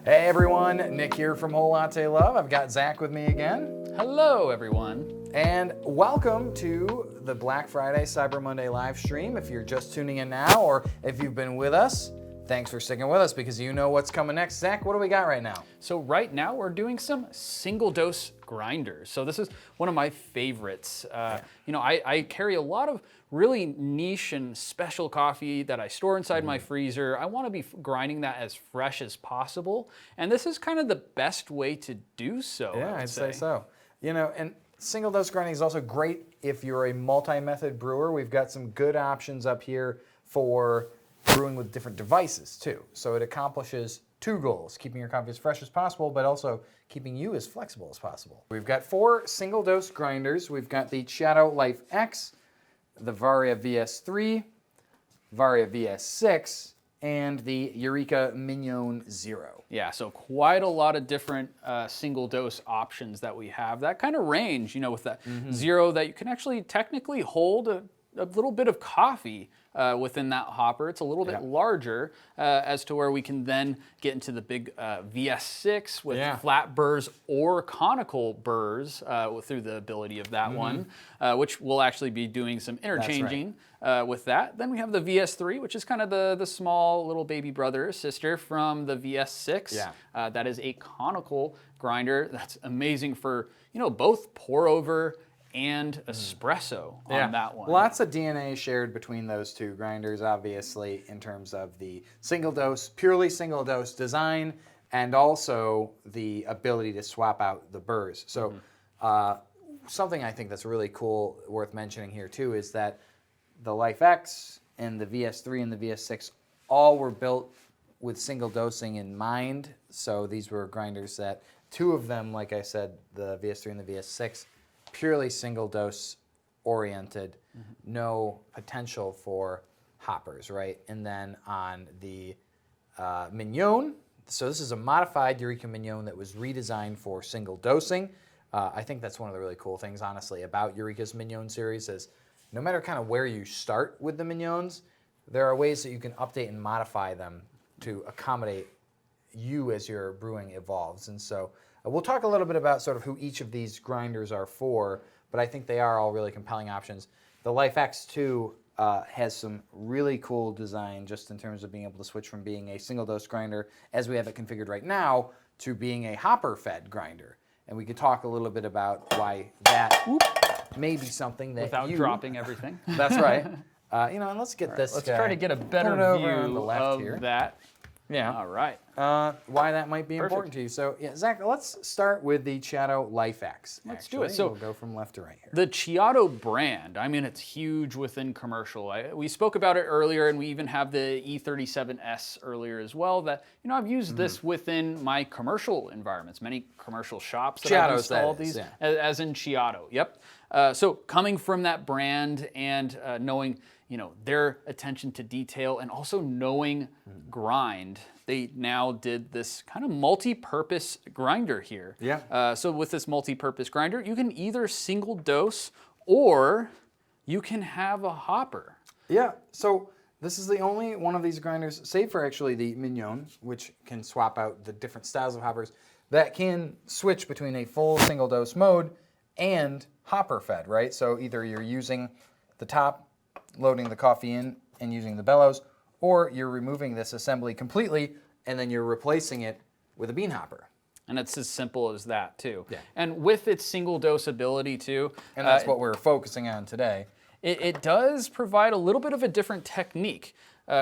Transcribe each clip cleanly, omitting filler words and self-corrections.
Hey everyone, Nick here from Whole Latte Love. I've got Zach with me again. Hello everyone. And welcome to the Black Friday Cyber Monday live stream. If you're just tuning in now or if you've been with us, thanks for sticking with us because you know what's coming next. Zach, what do we got right now? So right now we're doing some single dose grinders. So this is one of my favorites. You know, I carry a lot of really niche and special coffee that I store inside my freezer. I want to be grinding that as fresh as possible. And this is kind of the best way to do so. Yeah, I'd say so. You know, and single dose grinding is also great if you're a multi-method brewer. We've got some good options up here for brewing with different devices too. So it accomplishes two goals, keeping your coffee as fresh as possible, but also keeping you as flexible as possible. We've got 4 single dose grinders. We've got the Ceado Life X, the Varia VS3, Varia VS6, and the Eureka Mignon Zero. Yeah, so quite a lot of different single dose options that we have. That kind of range, you know, with that Zero that you can actually technically hold a little bit of coffee within that hopper. It's a little bit larger as to where we can then get into the big VS6 with flat burrs or conical burrs through the ability of that one, which we'll actually be doing some interchanging with that. Then we have the VS3, which is kind of the small little baby brother or sister from the VS6. That is a conical grinder that's amazing for, you know, both pour over and espresso on that one. Lots of DNA shared between those two grinders, obviously, in terms of the single dose, purely single dose design, and also the ability to swap out the burrs. So something I think that's really cool, worth mentioning here too, is that the Life X and the VS3 and the VS6 all were built with single dosing in mind. So these were grinders that, 2 of them, like I said, the VS3 and the VS6, purely single dose oriented, no potential for hoppers, right? And then on the Mignon, so this is a modified Eureka Mignon that was redesigned for single dosing. I think that's one of the really cool things, honestly, about Eureka's Mignon series is no matter kind of where you start with the Mignons, there are ways that you can update and modify them to accommodate you as your brewing evolves. And so we'll talk a little bit about sort of who each of these grinders are for, but I think they are all really compelling options. The Life X, too, has some really cool design just in terms of being able to switch from being a single-dose grinder, as we have it configured right now, to being a hopper-fed grinder. And we could talk a little bit about why that may be something that without dropping everything. That's right. You know, and let's get this. Let's try to get a better view on the left of here. that. Yeah. All right. Why that might be important to you. So, yeah, Zach, let's start with the Ceado Life X. Let's do it. So we'll go from left to right here. The Ceado brand, I mean, it's huge within commercial. We spoke about it earlier, and we even have the E37S earlier as well. That, you know, I've used this within my commercial environments, many commercial shops that I've installed these, as in Ceado. Yep. So coming from that brand and knowing, you know, their attention to detail and also knowing grind, they now did this kind of multi-purpose grinder here. Yeah. So with this multi-purpose grinder, you can either single dose or you can have a hopper. Yeah. So this is the only one of these grinders, save for actually the Mignon, which can swap out the different styles of hoppers, that can switch between a full single dose mode and hopper fed, right? So either you're using the top, loading the coffee in and using the bellows, or you're removing this assembly completely and then you're replacing it with a bean hopper. And it's as simple as that too. Yeah. And with its single dose ability too. And that's what we're focusing on today. It does provide a little bit of a different technique.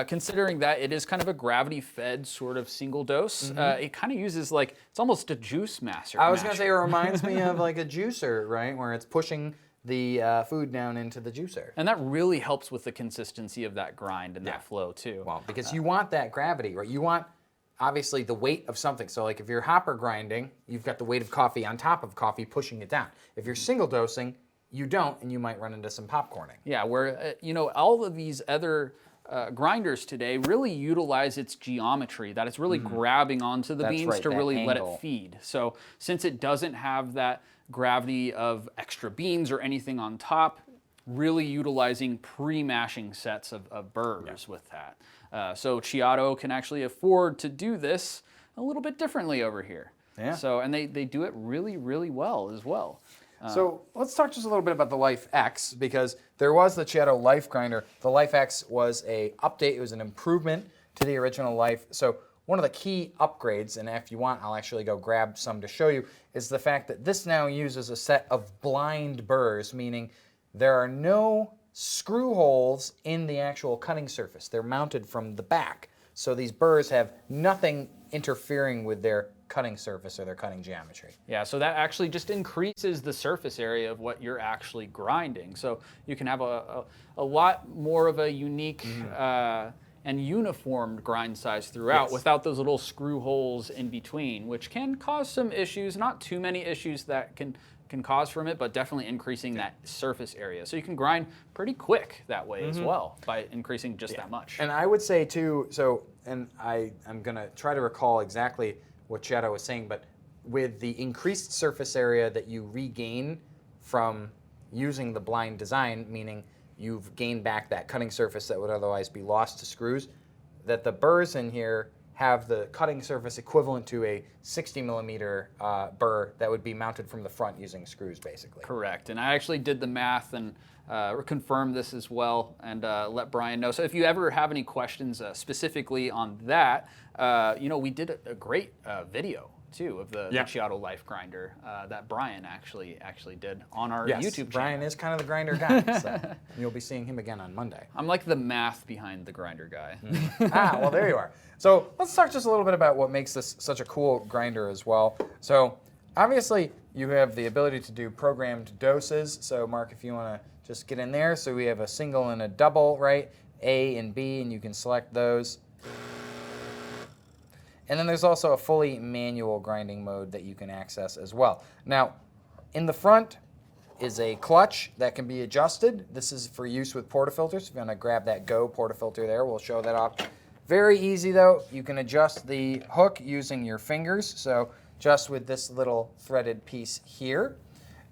Considering that it is kind of a gravity-fed sort of single dose, it kind of uses like, it's almost a juice master. I was going to say it reminds me of like a juicer, right? Where it's pushing the food down into the juicer. And that really helps with the consistency of that grind and that flow too. Well, because you want that gravity, right? You want, obviously, the weight of something. So like if you're hopper grinding, you've got the weight of coffee on top of coffee pushing it down. If you're single dosing, you don't, and you might run into some popcorning. Yeah, where, you know, all of these other grinders today really utilize its geometry, that it's really grabbing onto the beans to really let it feed. So since it doesn't have that gravity of extra beans or anything on top, really utilizing pre-mashing sets of burrs with that. So Ceado can actually afford to do this a little bit differently over here. Yeah. So, and they do it really, really well as well. So let's talk just a little bit about the Life X, because there was the Ceado Life grinder. The Life X was a update. It was an improvement to the original Life. So one of the key upgrades, and if you want, I'll actually go grab some to show you, is the fact that this now uses a set of blind burrs, meaning there are no screw holes in the actual cutting surface. They're mounted from the back. So these burrs have nothing interfering with their cutting surface or their cutting geometry. Yeah, so that actually just increases the surface area of what you're actually grinding. So you can have a lot more of a unique and uniformed grind size throughout without those little screw holes in between, which can cause some issues. Not too many issues that can cause from it, but definitely increasing that surface area. So you can grind pretty quick that way as well by increasing just that much. And I would say too, so, and I'm gonna try to recall exactly what Ceado was saying, but with the increased surface area that you regain from using the blind design, meaning you've gained back that cutting surface that would otherwise be lost to screws, that the burrs in here have the cutting surface equivalent to a 60 millimeter burr that would be mounted from the front using screws, basically. Correct. And I actually did the math and confirmed this as well, and let Brian know. So if you ever have any questions specifically on that, we did a great video too of the Ceado Life grinder that Brian actually did on our YouTube channel. Brian is kind of the grinder guy, so you'll be seeing him again on Monday. I'm like the math behind the grinder guy. Well, there you are. So let's talk just a little bit about what makes this such a cool grinder as well. So obviously you have the ability to do programmed doses. So Mark, if you want to just get in there. So we have a single and a double, right? A and B, and you can select those. And then there's also a fully manual grinding mode that you can access as well. Now, in the front is a clutch that can be adjusted. This is for use with portafilters. If you want to grab that Go portafilter there, we'll show that off. Very easy though. You can adjust the hook using your fingers. So just with this little threaded piece here.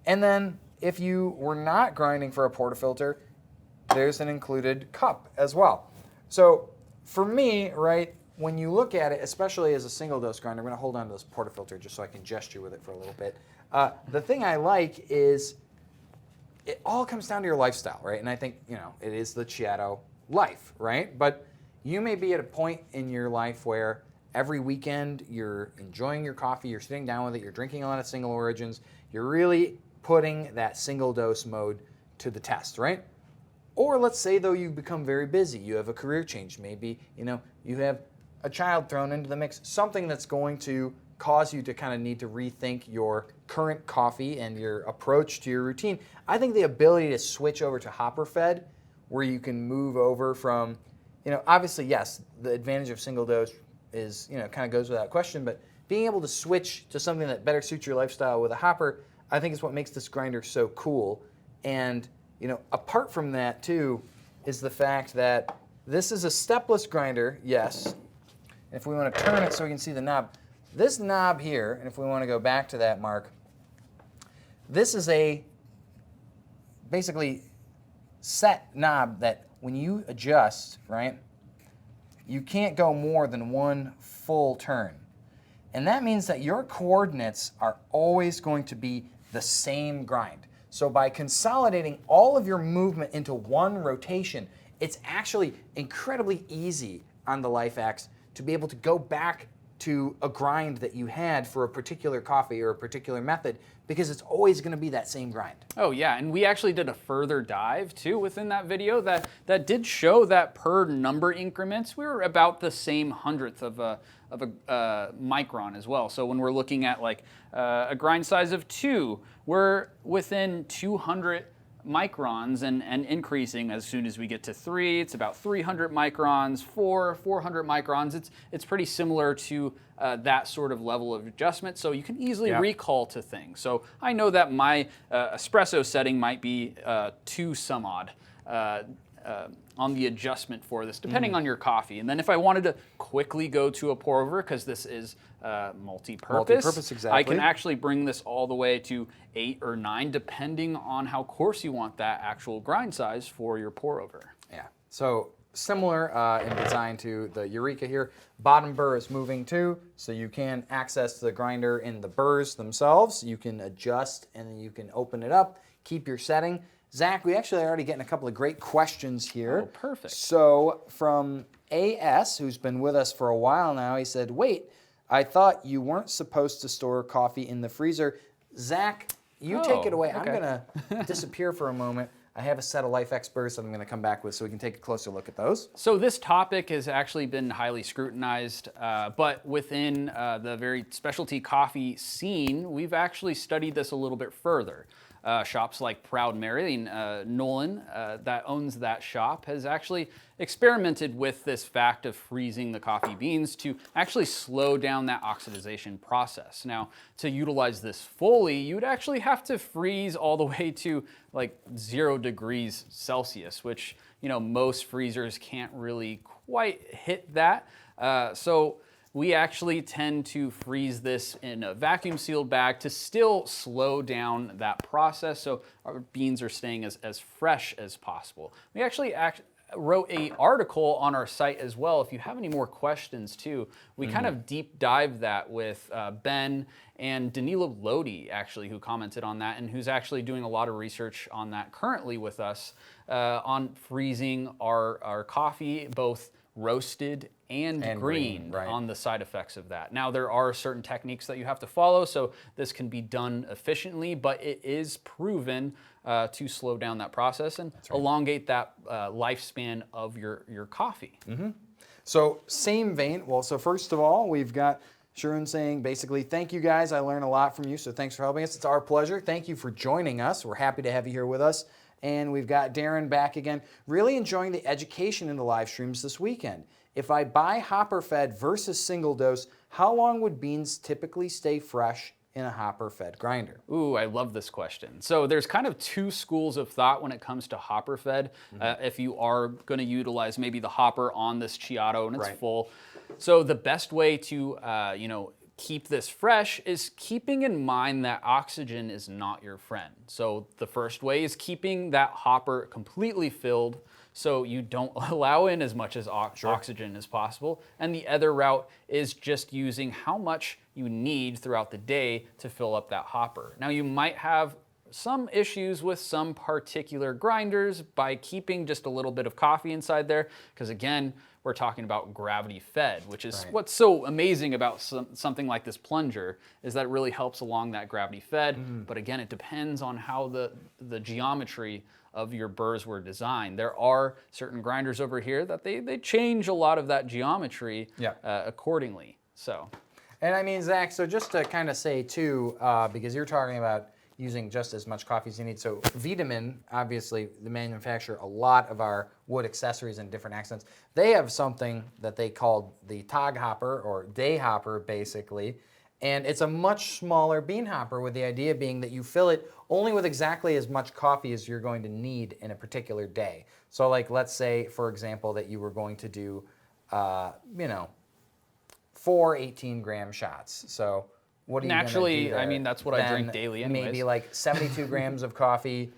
And then if you were not grinding for a portafilter, there's an included cup as well. So for me, right, when you look at it, especially as a single dose grinder, I'm going to hold on to this portafilter just so I can gesture with it for a little bit. The thing I like is it all comes down to your lifestyle, right? And I think, it is the Ceado Life, right? But you may be at a point in your life where every weekend you're enjoying your coffee, you're sitting down with it, you're drinking a lot of single origins, you're really putting that single dose mode to the test, right? Or let's say though you become very busy, you have a career change, maybe you have a child thrown into the mix, something that's going to cause you to kind of need to rethink your current coffee and your approach to your routine. I think the ability to switch over to hopper fed, where you can move over from, obviously yes, the advantage of single dose is, kind of goes without question, but being able to switch to something that better suits your lifestyle with a hopper, I think is what makes this grinder so cool. And, apart from that too, is the fact that this is a stepless grinder, yes. If we want to turn it so we can see the knob, this knob here, and if we want to go back to that, Mark, this is a basically set knob that when you adjust, right, you can't go more than one full turn. And that means that your coordinates are always going to be the same grind. So by consolidating all of your movement into one rotation, it's actually incredibly easy on the Life X to be able to go back to a grind that you had for a particular coffee or a particular method, because it's always going to be that same grind. Oh yeah, and we actually did a further dive too within that video that did show that per number increments we were about the same hundredth of a micron as well. So when we're looking at like a grind size of 2, we're within 200 microns and increasing as soon as we get to 3. It's about 300 microns, 400 microns. It's pretty similar to that sort of level of adjustment, so you can easily recall to things. So I know that my espresso setting might be 2 some odd on the adjustment for this, depending on your coffee. And then if I wanted to quickly go to a pour over, because this is multi-purpose, exactly. I can actually bring this all the way to 8 or 9, depending on how coarse you want that actual grind size for your pour over. Yeah. So similar in design to the Eureka here. Bottom burr is moving too, so you can access the grinder in the burrs themselves. You can adjust and then you can open it up, keep your setting. Zach, we actually are already getting a couple of great questions here. Oh, perfect. So from AS, who's been with us for a while now, he said, wait, I thought you weren't supposed to store coffee in the freezer. Zach, you take it away. okay. I'm going to disappear for a moment. I have a Ceado Life X burrs that I'm going to come back with so we can take a closer look at those. So this topic has actually been highly scrutinized, but within the very specialty coffee scene, we've actually studied this a little bit further. Shops like Proud Mary, Nolan, that owns that shop, has actually experimented with this fact of freezing the coffee beans to actually slow down that oxidization process. Now, to utilize this fully, you'd actually have to freeze all the way to like 0 degrees Celsius, which, you know, most freezers can't really quite hit that. So we actually tend to freeze this in a vacuum sealed bag to still slow down that process so our beans are staying as fresh as possible. We actually wrote an article on our site as well. If you have any more questions too, we kind of deep dive that with Ben and Danilo Lodi actually, who commented on that and who's actually doing a lot of research on that currently with us on freezing our coffee, both roasted and green right. on the side effects of that. Now, there are certain techniques that you have to follow, so this can be done efficiently, but it is proven to slow down that process and elongate that lifespan of your coffee. So same vein, well, so first of all, we've got Sharon saying basically, thank you guys, I learned a lot from you, so thanks for helping us. It's our pleasure. Thank you for joining us. We're happy to have you here with us. And we've got Darren back again, really enjoying the education in the live streams this weekend. If I buy hopper fed versus single dose, how long would beans typically stay fresh in a hopper fed grinder? Ooh, I love this question. So there's kind of two schools of thought when it comes to hopper fed. If you are going to utilize maybe the hopper on this Ceado and it's full. So the best way to, keep this fresh is keeping in mind that oxygen is not your friend. So the first way is keeping that hopper completely filled so you don't allow in as much as oxygen as possible. And the other route is just using how much you need throughout the day to fill up that hopper. Now you might have some issues with some particular grinders by keeping just a little bit of coffee inside there, because again, we're talking about gravity fed, which is what's so amazing about something like this plunger, is that it really helps along that gravity fed. But again, it depends on how the geometry of your burrs were designed. There are certain grinders over here that they change a lot of that geometry accordingly. So, and I mean, Zach, so just to kind of say too, because you're talking about using just as much coffee as you need. So Vitamin, obviously, they manufacture a lot of our wood accessories and different accents. They have something that they call the Tag hopper or day hopper, basically. And it's a much smaller bean hopper, with the idea being that you fill it only with exactly as much coffee as you're going to need in a particular day. So like, let's say, for example, that you were going to do, 4 18-gram shots. So what are you naturally, gonna do there? I mean, that's what I drink daily anyways. Maybe like 72 grams of coffee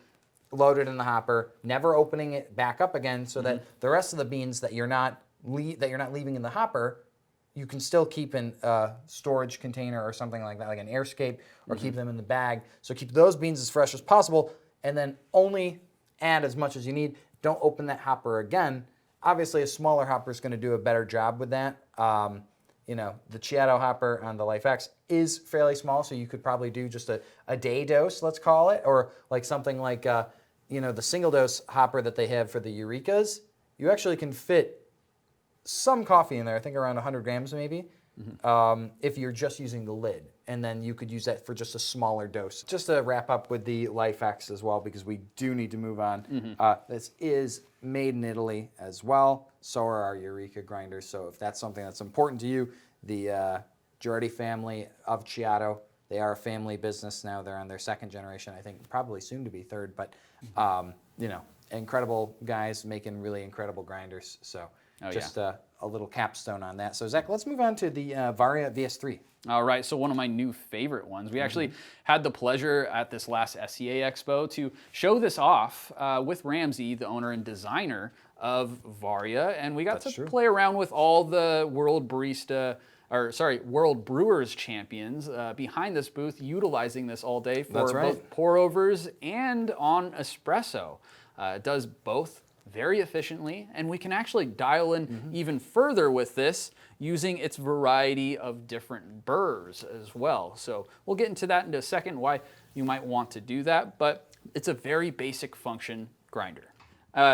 loaded in the hopper, never opening it back up again, so that the rest of the beans that you're not leaving in the hopper, you can still keep in a storage container or something like that, like an airscape, or keep them in the bag. So keep those beans as fresh as possible, and then only add as much as you need. Don't open that hopper again. Obviously, a smaller hopper is going to do a better job with that. The Ceado hopper on the Life X is fairly small, so you could probably do just a day dose, let's call it, or like something like the single dose hopper that they have for the Eurekas. You actually can fit some coffee in there, I think around 100 grams maybe, if you're just using the lid. And then you could use that for just a smaller dose. Just to wrap up with the Life X as well, because we do need to move on. This is made in Italy as well. So are our Eureka grinders. So if that's something that's important to you, the Girardi family of Ceado, they are a family business now. They're on their second generation, I think probably soon to be third, but incredible guys making really incredible grinders. So a little capstone on that. So Zach, let's move on to the Varia VS3. All right, so one of my new favorite ones. We actually had the pleasure at this last SEA Expo to show this off with Ramsey, the owner and designer of Varia, and we got That's to true. play around with all the World Brewers champions behind this booth, utilizing this all day for That's right. both pour overs and on espresso. It does both very efficiently, and we can actually dial in even further with this using its variety of different burrs as well. So we'll get into that in a second, why you might want to do that, but it's a very basic function grinder.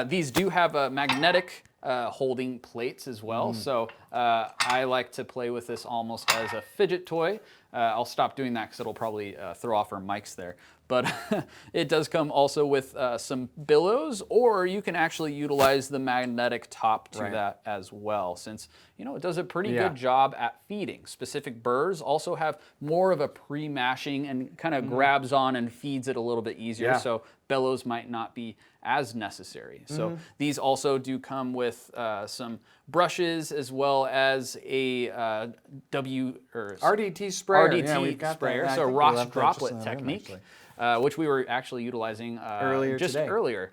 These do have magnetic holding plates as well, so I like to play with this almost as a fidget toy. I'll stop doing that because it'll probably throw off our mics there. But it does come also with some billows, or you can actually utilize the magnetic top to that as well, since it does a pretty good job at feeding. Specific burrs also have more of a pre-mashing and kind of grabs on and feeds it a little bit easier, so bellows might not be as necessary. So these also do come with some brushes as well as a RDT sprayer. RDT sprayer, so Ross droplet technique. Which we were actually utilizing earlier.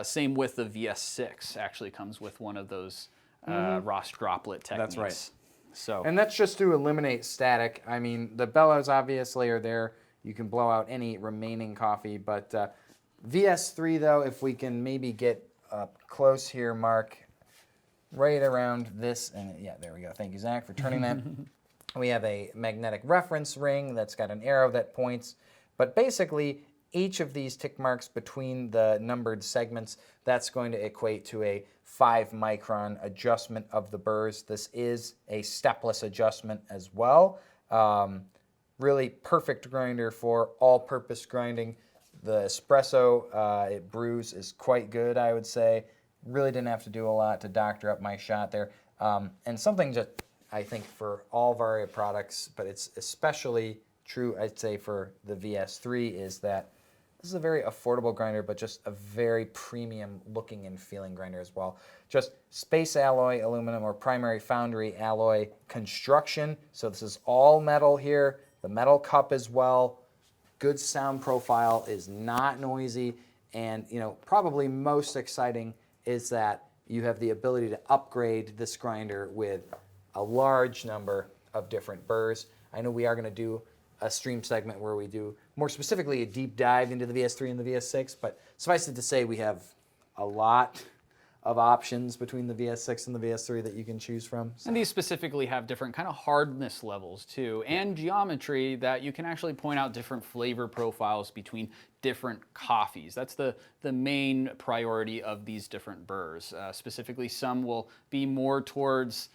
Same with the VS6, actually comes with one of those Ross droplet techniques. That's right. So, and that's just to eliminate static. I mean, the bellows obviously are there. You can blow out any remaining coffee, but VS3 though, if we can maybe get up close here, Mark, right around this, and yeah, there we go. Thank you, Zach, for turning that. We have a magnetic reference ring that's got an arrow that points. But basically, each of these tick marks between the numbered segments, that's going to equate to a 5 micron adjustment of the burrs. This is a stepless adjustment as well. Really perfect grinder for all-purpose grinding. The espresso it brews is quite good, I would say. Really didn't have to do a lot to doctor up my shot there. And something that I think for all Varia products, but it's especially true, I'd say, for the VS3 is that this is a very affordable grinder, but just a very premium looking and feeling grinder as well. Just space alloy aluminum or primary foundry alloy construction. So this is all metal here, the metal cup as well. Good sound profile, is not noisy, and probably most exciting is that you have the ability to upgrade this grinder with a large number of different burrs. I know we are going to do a stream segment where we do more specifically a deep dive into the VS3 and the VS6, but suffice it to say we have a lot of options between the VS6 and the VS3 that you can choose from. So. And these specifically have different kind of hardness levels too, and geometry that you can actually point out different flavor profiles between different coffees. That's the main priority of these different burrs. Specifically, some will be more towards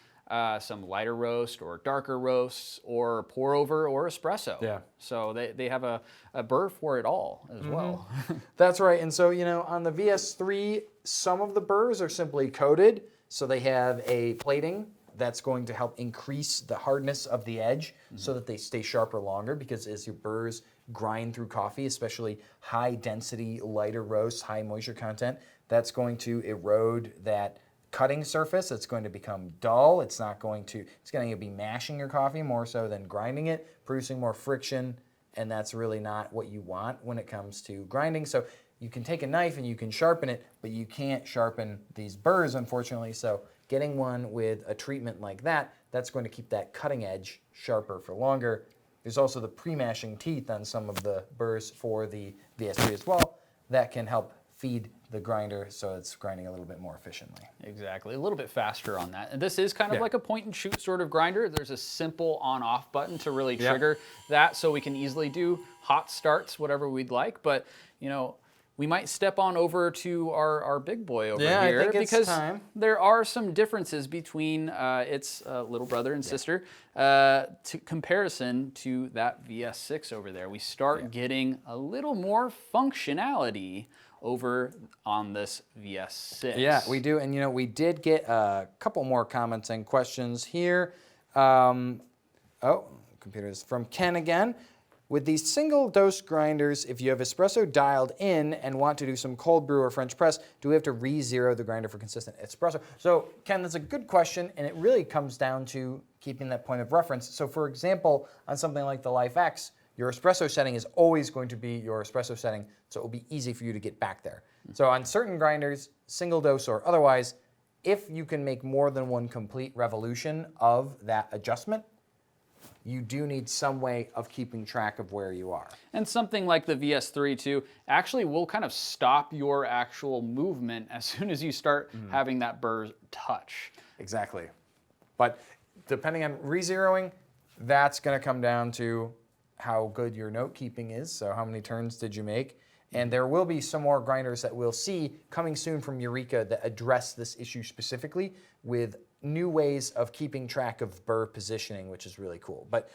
some lighter roast or darker roasts or pour over or espresso. Yeah. So they have a burr for it all as well. That's right. And so, on the VS3, some of the burrs are simply coated. So they have a plating that's going to help increase the hardness of the edge so that they stay sharper longer, because as your burrs grind through coffee, especially high density, lighter roasts, high moisture content, that's going to erode that cutting surface. It's going to become dull. It's going to be mashing your coffee more so than grinding it, producing more friction, and that's really not what you want when it comes to grinding. So you can take a knife and you can sharpen it, but you can't sharpen these burrs, unfortunately. So getting one with a treatment like that, that's going to keep that cutting edge sharper for longer. There's also the pre-mashing teeth on some of the burrs for the VS3 as well that can help feed the grinder so it's grinding a little bit more efficiently. Exactly, a little bit faster on that. And this is kind of like a point and shoot sort of grinder. There's a simple on-off button to really trigger that, so we can easily do hot starts, whatever we'd like. But we might step on over to our big boy over here, I think it's because time. there are some differences between its little brother and sister comparison to that VS6 over there. We start getting a little more functionality over on this VS6. Yeah, we do, and we did get a couple more comments and questions here. Computers from Ken again. With these single dose grinders, if you have espresso dialed in and want to do some cold brew or French press, do we have to re-zero the grinder for consistent espresso? So Ken, that's a good question, and it really comes down to keeping that point of reference. So for example, on something like the Life X, your espresso setting is always going to be your espresso setting, so it will be easy for you to get back there. So on certain grinders, single dose or otherwise, if you can make more than one complete revolution of that adjustment, you do need some way of keeping track of where you are. And something like the VS3 too actually will kind of stop your actual movement as soon as you start having that burr touch. Exactly. But depending on re-zeroing, that's going to come down to how good your note keeping is. So how many turns did you make? And there will be some more grinders that we'll see coming soon from Eureka that address this issue specifically with new ways of keeping track of burr positioning, which is really cool. But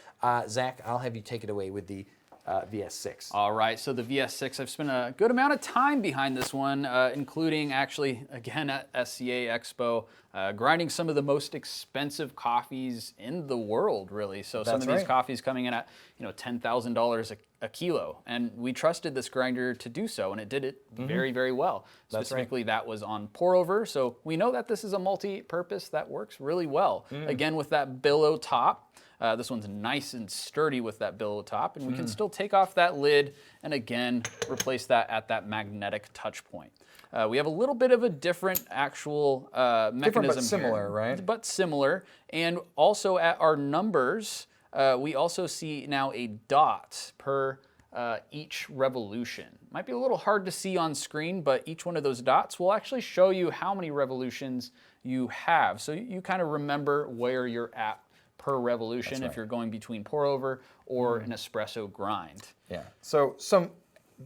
Zach, I'll have you take it away with the VS6. All right, so the VS6, I've spent a good amount of time behind this one, including actually, again, at SCA Expo, grinding some of the most expensive coffees in the world, really. So some of these coffees coming in at, $10,000 a kilo. And we trusted this grinder to do so, and it did it very, very well. Specifically, that was on pour over. So we know that this is a multi-purpose that works really well. Again, with that billow top. This one's nice and sturdy with that billow top, and we can still take off that lid and again replace that at that magnetic touch point. We have a little bit of a different actual mechanism different but similar, here, right? But similar, and also at our numbers, we also see now a dot per each revolution. Might be a little hard to see on screen, but each one of those dots will actually show you how many revolutions you have. So you kind of remember where you're at per revolution if you're going between pour over or an espresso grind. Yeah. So some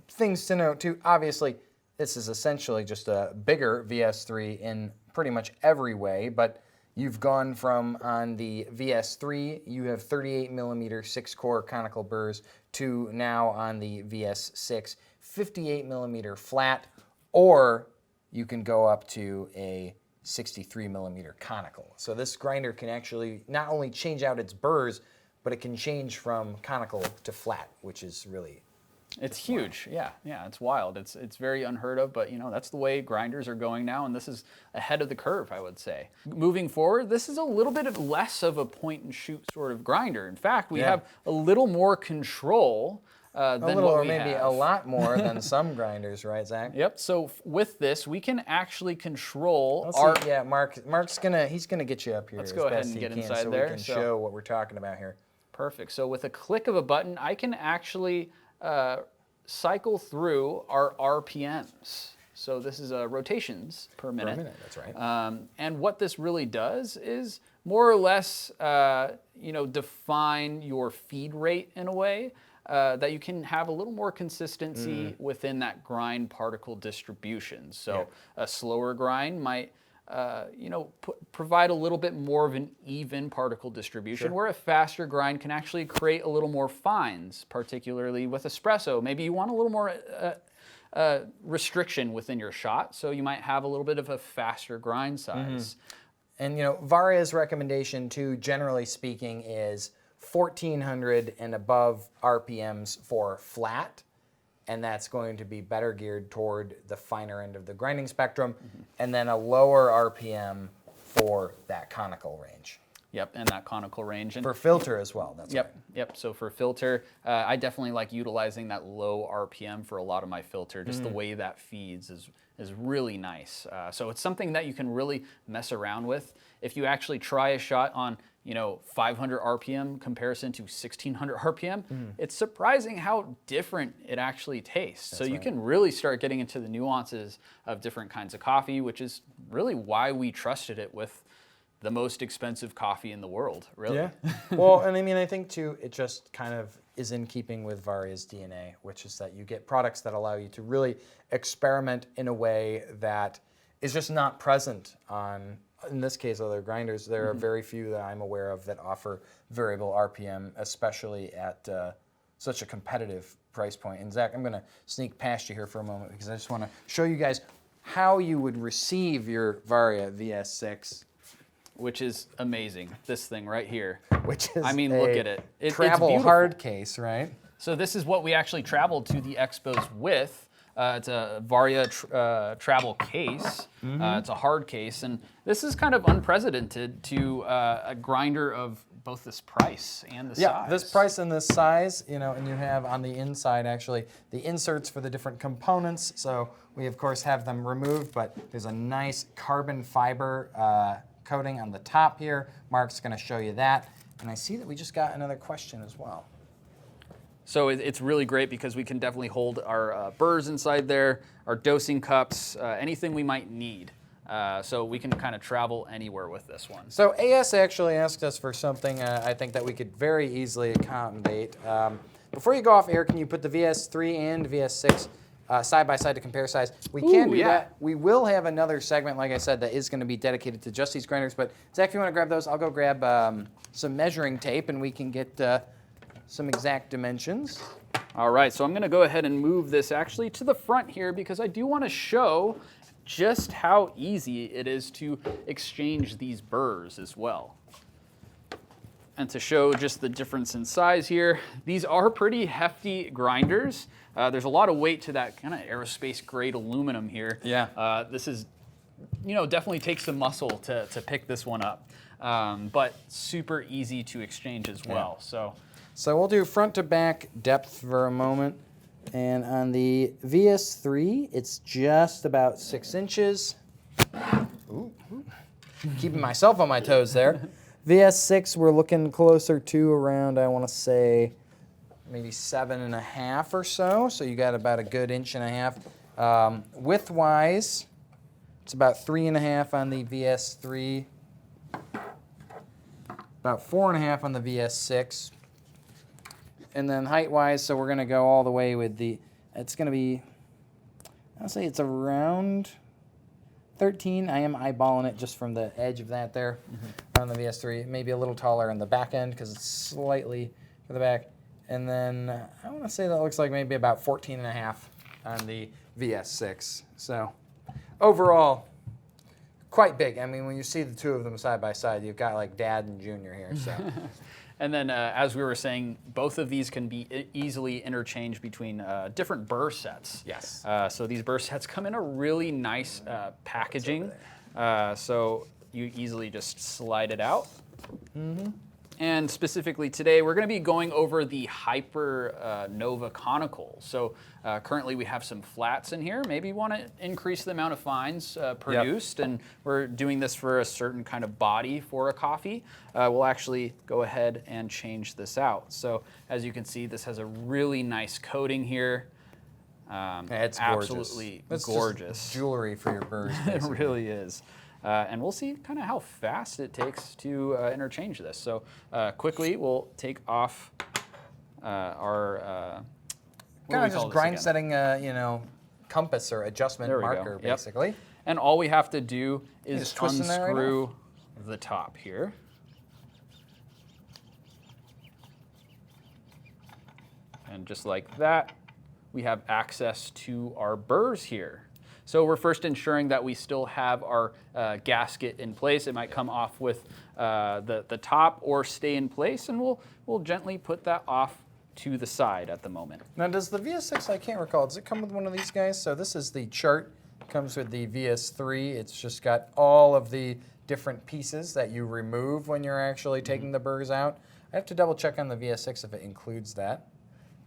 things to note too. Obviously, this is essentially just a bigger VS3 in pretty much every way, but you've gone from on the VS3, you have 38 millimeter 6-core conical burrs to now on the VS6, 58 millimeter flat, or you can go up to a 63 millimeter conical. So this grinder can actually not only change out its burrs, but it can change from conical to flat, which is really It's huge. Yeah, it's wild. It's very unheard of, but that's the way grinders are going now, and this is ahead of the curve, I would say. Moving forward, this is a little bit less of a point and shoot sort of grinder. In fact, we have a little more control than what we or maybe have. a lot more than some grinders, right, Zach? Yep. So with this, we can actually control Let's see. Yeah, Mark's gonna get you up here. Let's as go ahead best and he get can, inside so there. we can show what we're talking about here. Perfect. So with a click of a button, I can actually cycle through our RPMs. So this is rotations per minute. Per minute, that's right. And what this really does is more or less, define your feed rate in a way that you can have a little more consistency within that grind particle distribution. So a slower grind might provide a little bit more of an even particle distribution, where a faster grind can actually create a little more fines, particularly with espresso. Maybe you want a little more restriction within your shot, so you might have a little bit of a faster grind size. And Varia's recommendation too, generally speaking, is 1,400 and above RPMs for flat. And that's going to be better geared toward the finer end of the grinding spectrum, and then a lower RPM for that conical range. Yep, and that conical range. And for filter as well, that's right. Yep, so for filter, I definitely like utilizing that low RPM for a lot of my filter. Just the way that feeds is really nice. So it's something that you can really mess around with. If you actually try a shot on 500 RPM comparison to 1600 RPM, it's surprising how different it actually tastes. So you can really start getting into the nuances of different kinds of coffee, which is really why we trusted it with the most expensive coffee in the world, really. Yeah. Well, and I think too, it just kind of is in keeping with Varia's DNA, which is that you get products that allow you to really experiment in a way that is just not present on, in this case, other grinders. There are very few that I'm aware of that offer variable RPM, especially at such a competitive price point. And Zach, I'm gonna sneak past you here for a moment because I just wanna show you guys how you would receive your Varia VS6. Which is amazing, this thing right here. Which is look at it. Travel it's hard case, right? So this is what we actually traveled to the expos with. It's a Varia travel case. It's a hard case, and this is kind of unprecedented to a grinder of both this price and the Yeah, size. this price and this size, you know, and you have on the inside actually the inserts for the different components. So we of course have them removed, but there's a nice carbon fiber coating on the top here. Mark's going to show you that. And I see that we just got another question as well. So it's really great because we can definitely hold our burrs inside there, our dosing cups, anything we might need. So we can kind of travel anywhere with this one. So AS actually asked us for something I think that we could very easily accommodate. Before you go off air, can you put the VS3 and VS6 side by side to compare size? We can do that. We will have another segment, like I said, that is going to be dedicated to just these grinders. But Zach, if you want to grab those, I'll go grab some measuring tape and we can get some exact dimensions. All right, so I'm going to go ahead and move this actually to the front here because I do want to show just how easy it is to exchange these burrs as well. And to show just the difference in size here, these are pretty hefty grinders. There's a lot of weight to that kind of aerospace grade aluminum here. Yeah. This is, you know, definitely takes some muscle to pick this one up, but super easy to exchange as well. Yeah. So we'll do front to back depth for a moment. And on the VS3, it's just about 6 inches. Ooh. Keeping myself on my toes there. VS6, we're looking closer to around, I want to say, maybe 7.5 or so. So you got about a good 1.5 inches. Width-wise, it's about 3.5 on the VS3. About 4.5 on the VS6. And then height-wise, so we're going to go all the way with the, it's going to be, I'll say it's around 13. I am eyeballing it just from the edge of that there on the VS3. Maybe a little taller on the back end because it's slightly for the back. And then I want to say that looks like maybe about 14.5 on the VS6. So overall, quite big. I mean, when you see the two of them side by side, you've got like Dad and Junior here. So. And then, as we were saying, both of these can be easily interchanged between different burr sets. Yes. So these burr sets come in a really nice packaging. So you easily just slide it out. Mm-hmm. And specifically today, we're going to be going over the Hyper Nova conical. So currently we have some flats in here. Maybe you want to increase the amount of fines produced, and we're doing this for a certain kind of body for a coffee. We'll actually go ahead and change this out. So as you can see, this has a really nice coating here. It's absolutely gorgeous. Just jewelry for your birds. It really is. And we'll see kind of how fast it takes to interchange this. So quickly, we'll take off our kind of just grind setting, you know, compass or adjustment marker, basically. Yep. And all we have to do is unscrew right the top here. And just like that, we have access to our burrs here. So we're first ensuring that we still have our gasket in place. It might come off with the top or stay in place, and we'll gently put that off to the side at the moment. Now, does the VS6, I can't recall, does it come with one of these guys? So this is the chart. It comes with the VS3. It's just got all of the different pieces that you remove when you're actually taking the burrs out. I have to double check on the VS6 if it includes that.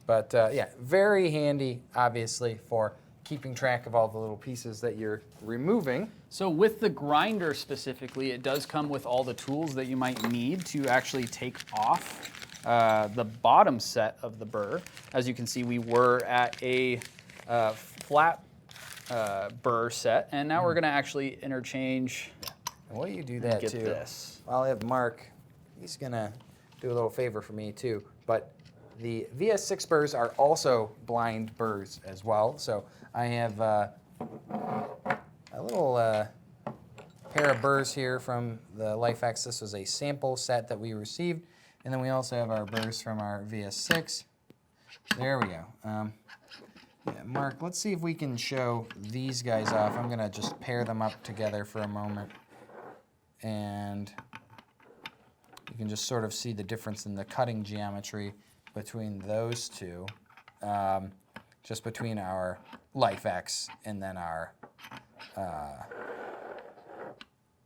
But yeah, very handy, obviously, for keeping track of all the little pieces that you're removing. So with the grinder specifically, it does come with all the tools that you might need to actually take off the bottom set of the burr. As you can see, we were at a flat burr set, and now we're going to actually interchange. And while you do that too, this. I'll have Mark, he's going to do a little favor for me too, but the VS6 burrs are also blind burrs as well. So I have a little pair of burrs here from the Life X. This was a sample set that we received. And then we also have our burrs from our VS6. There we go. Yeah, Mark, let's see if we can show these guys off. I'm going to just pair them up together for a moment. And you can just sort of see the difference in the cutting geometry between those two, just between our Life X and then our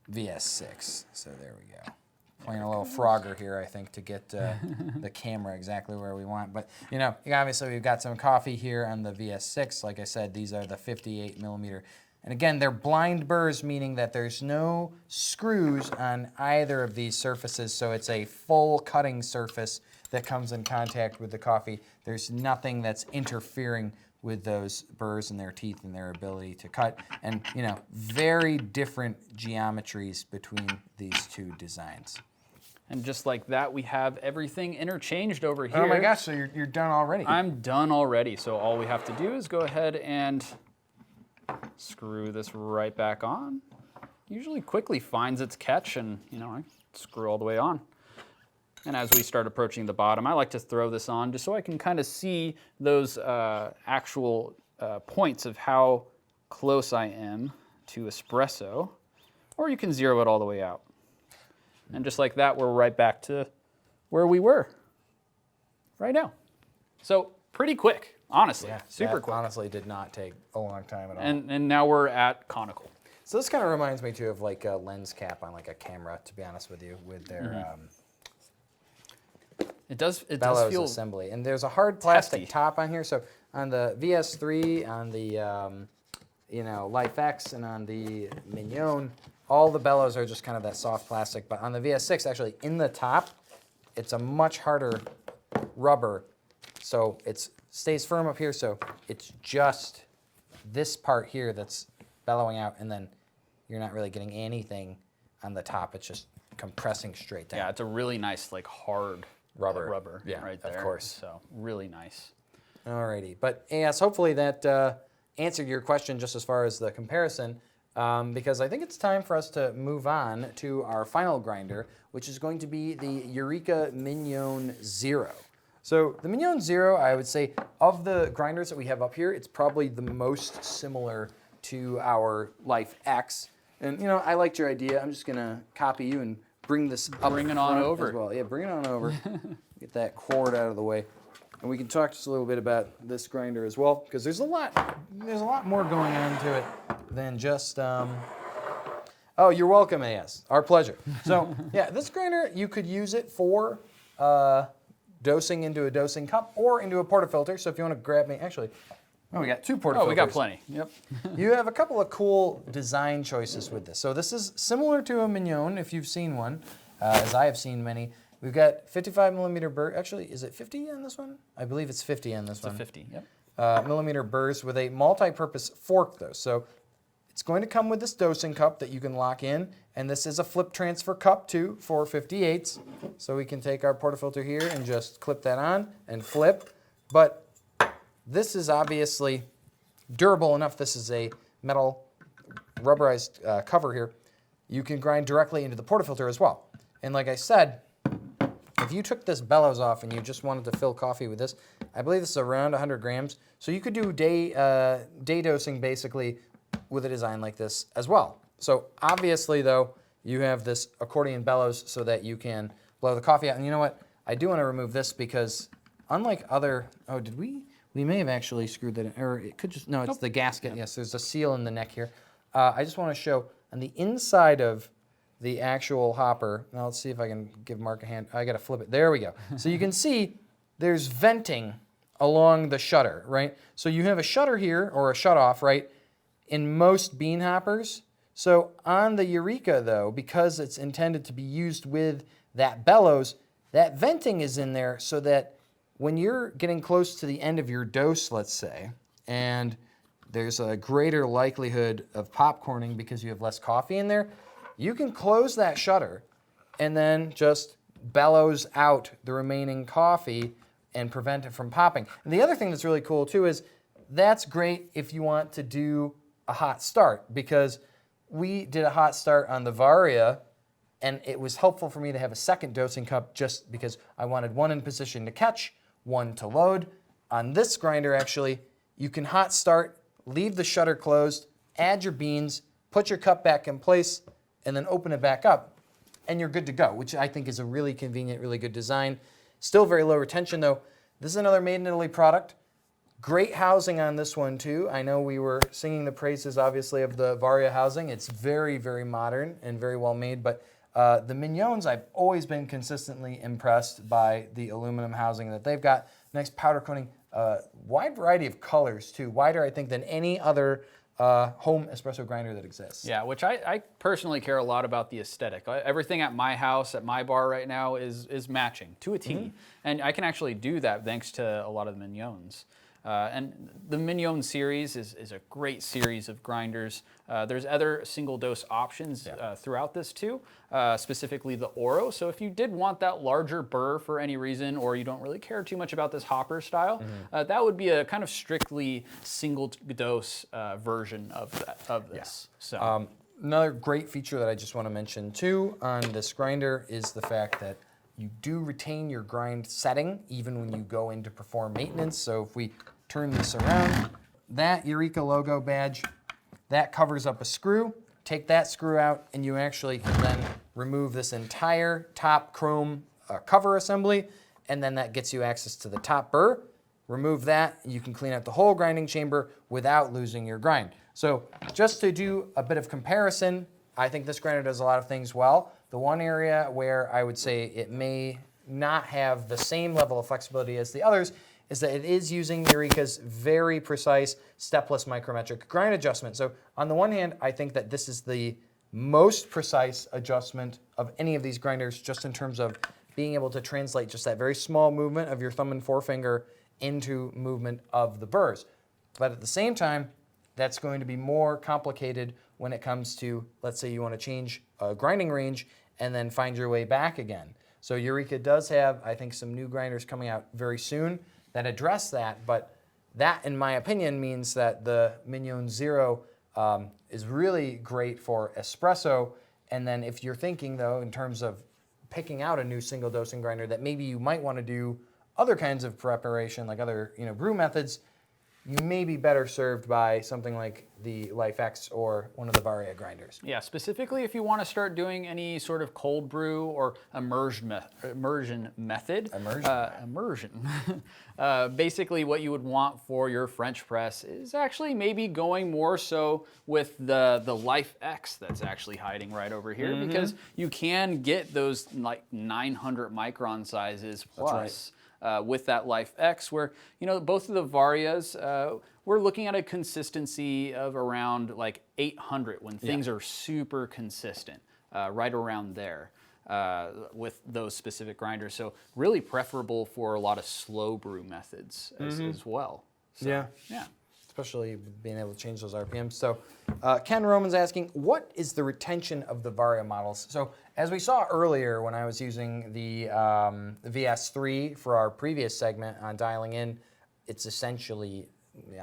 VS6. So there we go. playing a little Frogger here, I think, to get the camera exactly where we want. But, you know, obviously we've got some coffee here on the VS6. Like I said, these are the 58 millimeter. And again, they're blind burrs, meaning that there's no screws on either of these surfaces, so it's a full cutting surface that comes in contact with the coffee. There's nothing that's interfering with those burrs and their teeth and their ability to cut. And, you know, very different geometries between these two designs. And just like that, we have everything interchanged over here. Oh my gosh, so you're done already. I'm done already. So all we have to do is go ahead and screw this right back on. Usually quickly finds its catch and, you know, I screw all the way on. And as we start approaching the bottom, I like to throw this on just so I can kind of see those actual points of how close I am to espresso. Or you can zero it all the way out. And just like that, we're right back to where we were right now. So pretty quick, honestly, Yeah, super that quick. honestly did not take a long time at all. And now we're at conical. So this kind of reminds me too of like a lens cap on like a camera, to be honest with you, with their It does bellows feel assembly. And there's a hard plastic testy. top on here. So on the VS3, on the you know, Life X, and on the Mignon, all the bellows are just kind of that soft plastic. But on the VS6, actually in the top, it's a much harder rubber. So it stays firm up here. So it's just this part here that's bellowing out, and then you're not really getting anything on the top. It's just compressing straight down. Yeah, it's a really nice, like, hard rubber Yeah, right there. of course. So really nice. Alrighty, but yes, hopefully that answered your question just as far as the comparison, because I think it's time for us to move on to our final grinder, which is going to be the Eureka Mignon Zero. So the Mignon Zero, I would say, of the grinders that we have up here, it's probably the most similar to our Life X. And you know, I liked your idea. I'm just gonna copy you and bring this up Bring it on front over. as well. Yeah, bring it on over. Get that cord out of the way. And we can talk just a little bit about this grinder as well, because there's a lot more going on to it than just oh, you're welcome, AS. Our pleasure. So yeah, this grinder, you could use it for dosing into a dosing cup or into a portafilter. So if you want to grab me, actually, oh, we got two portafilters. Oh, we got plenty. Yep. You have a couple of cool design choices with this. So this is similar to a Mignon, if you've seen one, as I have seen many. We've got 55 millimeter burr. Actually, is it 50 on this one? I believe it's 50 on this one. It's a 50. Yep. Millimeter burrs with a multi-purpose fork, though. So it's going to come with this dosing cup that you can lock in, and this is a flip transfer cup too for 58s. So we can take our portafilter here and just clip that on and flip. But this is obviously durable enough. This is a metal rubberized cover here. You can grind directly into the portafilter as well. And like I said, if you took this bellows off and you just wanted to fill coffee with this, I believe this is around 100 grams. So you could do day dosing basically with a design like this as well. So obviously though, you have this accordion bellows so that you can blow the coffee out. And you know what? I do want to remove this because unlike other, oh, did we may have actually screwed that in, or it could just, no, it's the gasket. Yes, there's a seal in the neck here. I just want to show on the inside of the actual hopper. Now let's see if I can give Mark a hand. I got to flip it. There we go. So you can see there's venting along the shutter, right? So you have a shutter here, or a shutoff, right, in most bean hoppers. So on the Eureka, though, because it's intended to be used with that bellows, that venting is in there so that when you're getting close to the end of your dose, let's say, and there's a greater likelihood of popcorning because you have less coffee in there, you can close that shutter and then just bellows out the remaining coffee and prevent it from popping. And the other thing that's really cool too is that's great if you want to do a hot start, because we did a hot start on the Varia and it was helpful for me to have a second dosing cup just because I wanted one in position to catch, one to load. On this grinder actually, you can hot start, leave the shutter closed, add your beans, put your cup back in place, and then open it back up, and you're good to go, which I think is a really convenient, really good design. Still very low retention though. This is another made in Italy product. Great housing on this one too. I know we were singing the praises obviously of the Varia housing. It's very, very modern and very well made, but The Mignons, I've always been consistently impressed by the aluminum housing that they've got. Nice powder coating, wide variety of colors too, wider I think than any other home espresso grinder that exists. Yeah, which I personally care a lot about the aesthetic. Everything at my house, at my bar right now is matching to a T. And I can actually do that thanks to a lot of the Mignons. And the Mignon series is a great series of grinders. There's other single dose options throughout this too, specifically the Oro. So if you did want that larger burr for any reason, or you don't really care too much about this hopper style, that would be a kind of strictly single dose version of this. So. Another great feature that I just want to mention too on this grinder is the fact that you do retain your grind setting even when you go in to perform maintenance. So if we turn this around, that Eureka logo badge, that covers up a screw. Take that screw out and you actually can then remove this entire top chrome cover assembly, and then that gets you access to the top burr. Remove that, you can clean out the whole grinding chamber without losing your grind. So just to do a bit of comparison, I think this grinder does a lot of things well. The one area where I would say it may not have the same level of flexibility as the others is that it is using Eureka's very precise stepless micrometric grind adjustment. So on the one hand, I think that this is the most precise adjustment of any of these grinders, just in terms of being able to translate just that very small movement of your thumb and forefinger into movement of the burrs. But at the same time, that's going to be more complicated when it comes to, let's say you want to change a grinding range and then find your way back again. So Eureka does have, I think, some new grinders coming out very soon that address that, but that, in my opinion, means that the Mignon Zero is really great for espresso. And then if you're thinking, though, in terms of picking out a new single dosing grinder that maybe you might want to do other kinds of preparation, like other brew methods, you may be better served by something like the Life X or one of the Varia grinders. Yeah, specifically if you want to start doing any sort of cold brew or immersion method. Immersion. Basically what you would want for your French press is actually maybe going more so with the Life X that's actually hiding right over here, because you can get those like 900 micron sizes plus. With that Life X, where both of the Varias, we're looking at a consistency of around like 800 when things are super consistent, right around there with those specific grinders. So really preferable for a lot of slow brew methods as well. So, yeah. Especially being able to change those RPMs. So Ken Roman's asking, what is the retention of the Varia models? So as we saw earlier when I was using the VS3 for our previous segment on dialing in, it's essentially,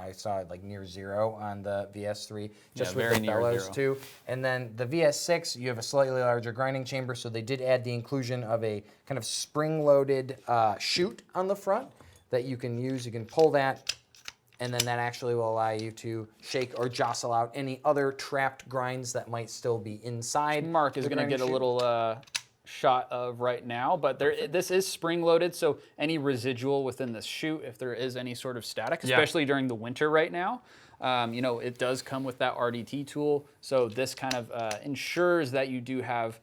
I saw it like near zero on the VS3, just with the bellows too. And then the VS6, you have a slightly larger grinding chamber, so they did add the inclusion of a kind of spring-loaded chute on the front that you can use. You can pull that, and then that actually will allow you to shake or jostle out any other trapped grinds that might still be inside. Mark is going to get a little shot of right now, but this is spring-loaded, so any residual within this chute, if there is any sort of static, especially during the winter right now, it does come with that RDT tool, so this kind of ensures that you do have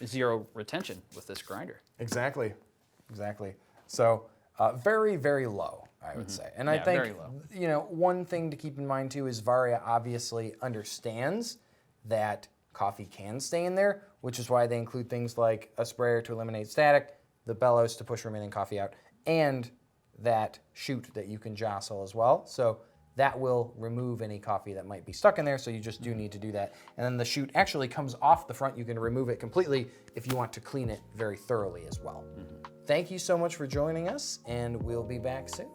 zero retention with this grinder. Exactly. So very, very low, I would say. And I think, one thing to keep in mind too is Varia obviously understands that coffee can stay in there, which is why they include things like a sprayer to eliminate static, the bellows to push remaining coffee out, and that chute that you can jostle as well. So that will remove any coffee that might be stuck in there, so you just do need to do that. And then the chute actually comes off the front. You can remove it completely if you want to clean it very thoroughly as well. Thank you so much for joining us, and we'll be back soon.